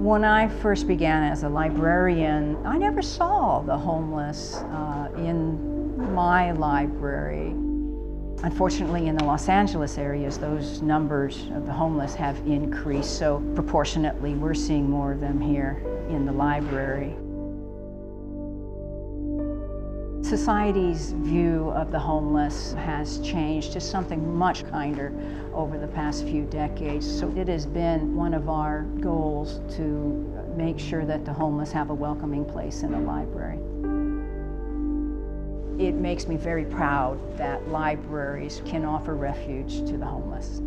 When I first began as a librarian, I never saw the homeless in my library. Unfortunately, in the Los Angeles areas, those numbers of the homeless have increased, so proportionately we're seeing more of them here in the library. Society's view of the homeless has changed to something much kinder over the past few decades. So it has been one of our goals to make sure that the homeless have a welcoming place in the library. It makes me very proud that libraries can offer refuge to the homeless.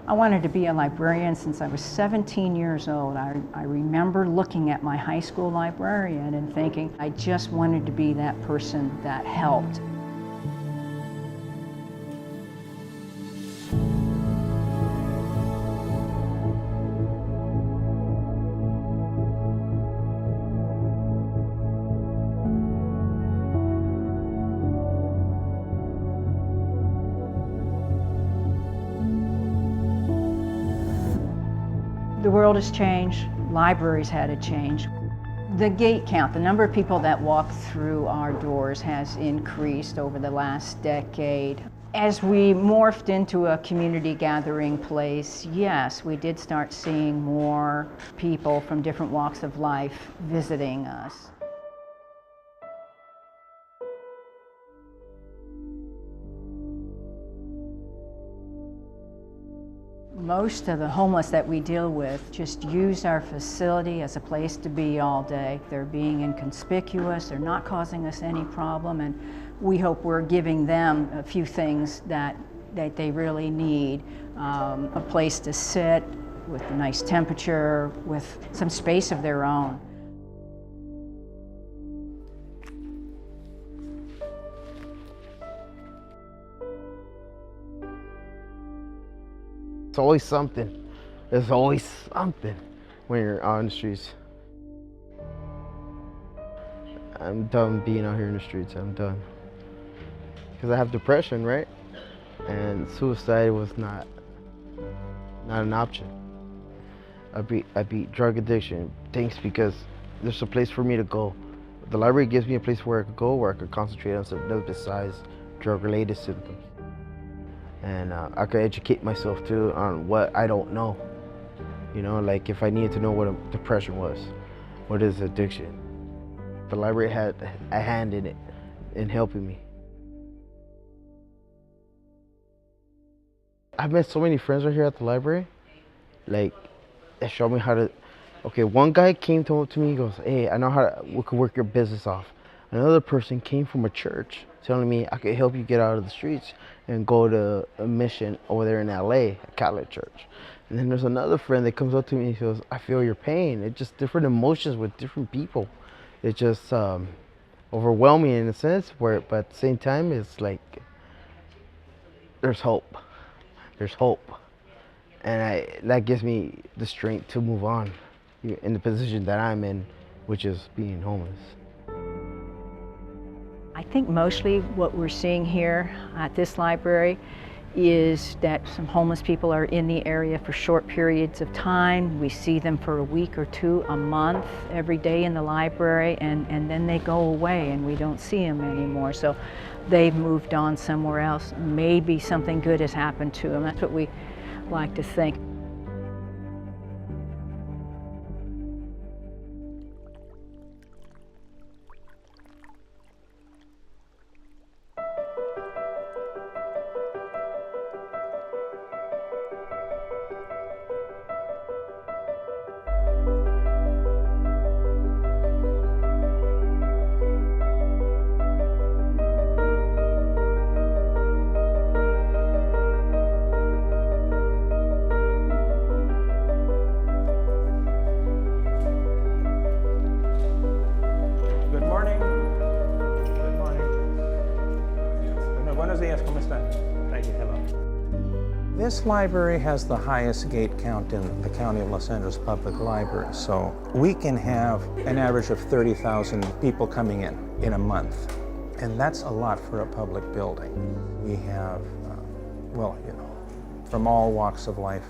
I wanted to be a librarian since I was 17 years old. I remember looking at my high school librarian and thinking I just wanted to be that person that helped. The world has changed, libraries had to change. The gate count, the number of people that walk through our doors has increased over the last decade. As we morphed into a community gathering place, yes, we did start seeing more people from different walks of life visiting us. Most of the homeless that we deal with just use our facility as a place to be all day. They're being inconspicuous, they're not causing us any problem, and we hope we're giving them a few things that they really need. A place to sit with a nice temperature, with some space of their own. It's always something. There's always something when you're on the streets. I'm done being out here in the streets. I'm done. Because I have depression, right? And suicide was not an option. I beat drug addiction. Thanks, because there's a place for me to go. The library gives me a place where I could go, where I could concentrate on something else besides drug-related symptoms. And I could educate myself too on what I don't know. You know, like if I needed to know what a depression was, what is addiction. The library had a hand in it, in helping me. I've met so many friends right here at the library. Like, they showed me how to, okay, one guy came to me, he goes, hey, I know how we could work your business off. Another person came from a church telling me I could help you get out of the streets and go to a mission over there in LA, a Catholic church. And then there's another friend that comes up to me and he goes, I feel your pain. It's just different emotions with different people. It's just overwhelming in a sense, but at the same time, it's like, there's hope. There's hope. And that gives me the strength to move on in the position that I'm in, which is being homeless. I think mostly what we're seeing here at this library is that some homeless people are in the area for short periods of time. We see them for a week or two, a month, every day in the library, and then they go away and we don't see them anymore. So they've moved on somewhere else. Maybe something good has happened to them. That's what we like to think. This library has the highest gate count in the County of Los Angeles Public Library, so we can have an average of 30,000 people coming in a month. And that's a lot for a public building. We have, well, you know, from all walks of life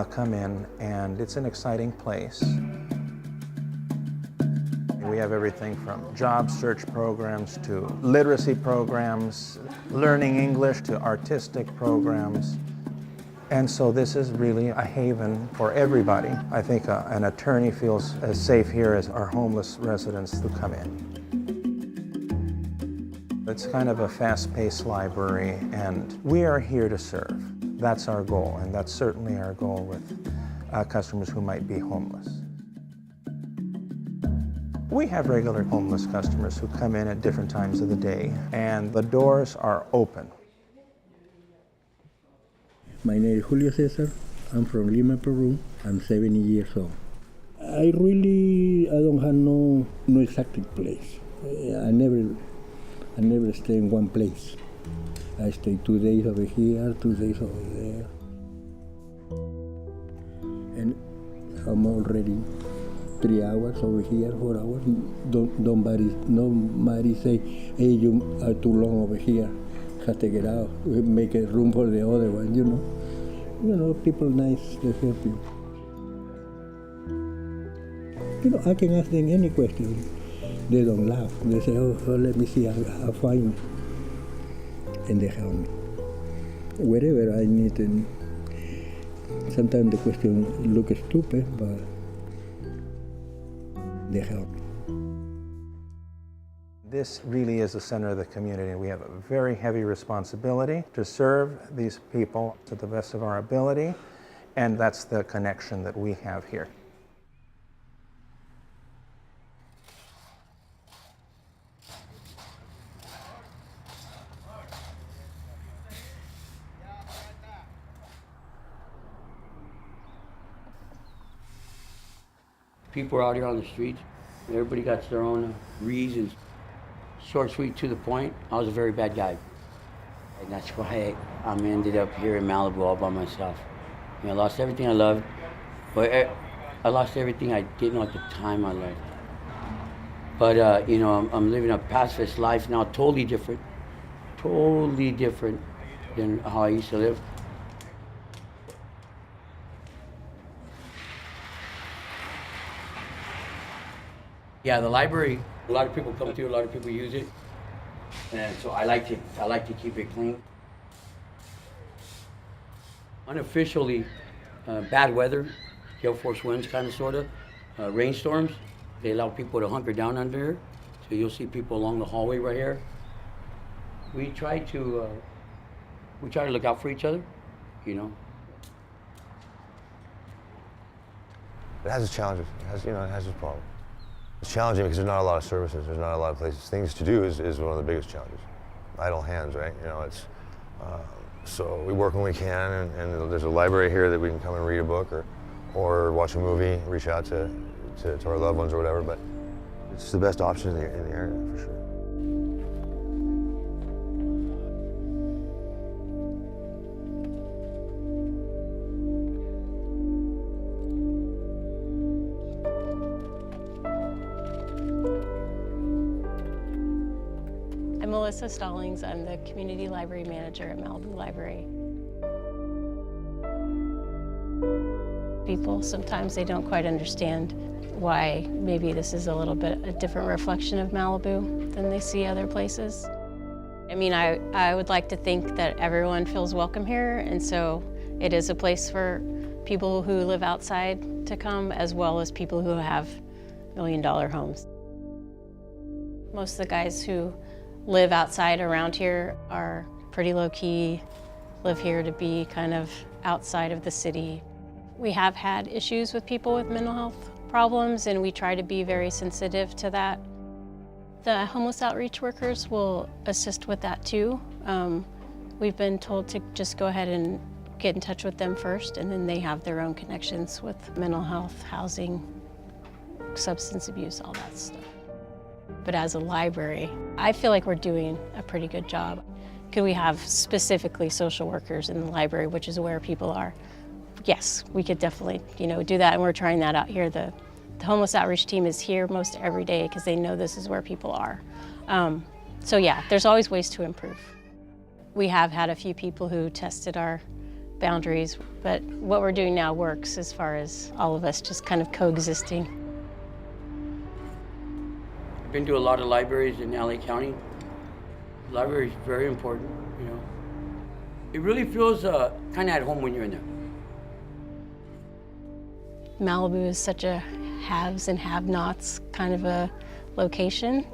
come in, and it's an exciting place. We have everything from job search programs to literacy programs, learning English to artistic programs. And so this is really a haven for everybody. I think an attorney feels as safe here as our homeless residents who come in. It's kind of a fast-paced library, and we are here to serve. That's our goal, and that's certainly our goal with customers who might be homeless. We have regular homeless customers who come in at different times of the day, and the doors are open. My name is Julio Cesar. I'm from Lima, Peru. I'm 70 years old. I don't have no exact place. I never stay in one place. I stay 2 days over here, 2 days over there. And I'm already 3 hours over here, 4 hours. Nobody say, hey, you are too long over here. Have to get out. We make a room for the other one, you know. You know, people nice, they help you. You know, I can ask them any question. They don't laugh. They say, oh let me see, I'll find it. And they help me. Wherever I need it. Sometimes the question looks stupid, but they help me. This really is the center of the community. We have a very heavy responsibility to serve these people to the best of our ability, and that's the connection that we have here. People are out here on the streets. Everybody got their own reasons. Short, sweet, to the point. I was a very bad guy. And that's why I ended up here in Malibu all by myself. I lost everything I loved. But I lost everything I didn't know at the time I loved. But, I'm living a pacifist life now, totally different than how I used to live. Yeah, the library, a lot of people come to, a lot of people use it. And so I like to keep it clean. Unofficially, bad weather, gale force winds kind of sorta, rainstorms, they allow people to hunker down under here. So you'll see people along the hallway right here. We try to look out for each other, you know. It has its challenges. It has its problems. It's challenging because there's not a lot of services. There's not a lot of places. Things to do is one of the biggest challenges. Idle hands, right? So we work when we can, and there's a library here that we can come and read a book or watch a movie, reach out to our loved ones or whatever. But it's the best option in the area for sure. I'm Melissa Stallings. I'm the Community Library Manager at Malibu Library. People, sometimes they don't quite understand why maybe this is a little bit a different reflection of Malibu than they see other places. I mean, I would like to think that everyone feels welcome here, and so it is a place for people who live outside to come, as well as people who have million-dollar homes. Most of the guys who live outside around here are pretty low-key, live here to be kind of outside of the city. We have had issues with people with mental health problems, and we try to be very sensitive to that. The homeless outreach workers will assist with that too. We've been told to just go ahead and get in touch with them first, and then they have their own connections with mental health, housing, substance abuse, all that stuff. But as a library, I feel like we're doing a pretty good job. Could we have specifically social workers in the library, which is where people are? Yes, we could definitely, do that, and we're trying that out here. The homeless outreach team is here most every day because they know this is where people are. So yeah, there's always ways to improve. We have had a few people who tested our boundaries, but what we're doing now works as far as all of us just kind of coexisting. I've been to a lot of libraries in LA County. The library is very important, It really feels kind of at home when you're in there. Malibu is such a haves and have-nots kind of a location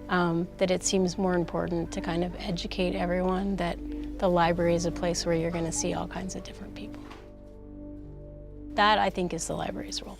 that it seems more important to kind of educate everyone that the library is a place where you're going to see all kinds of different people. That, I think, is the library's role.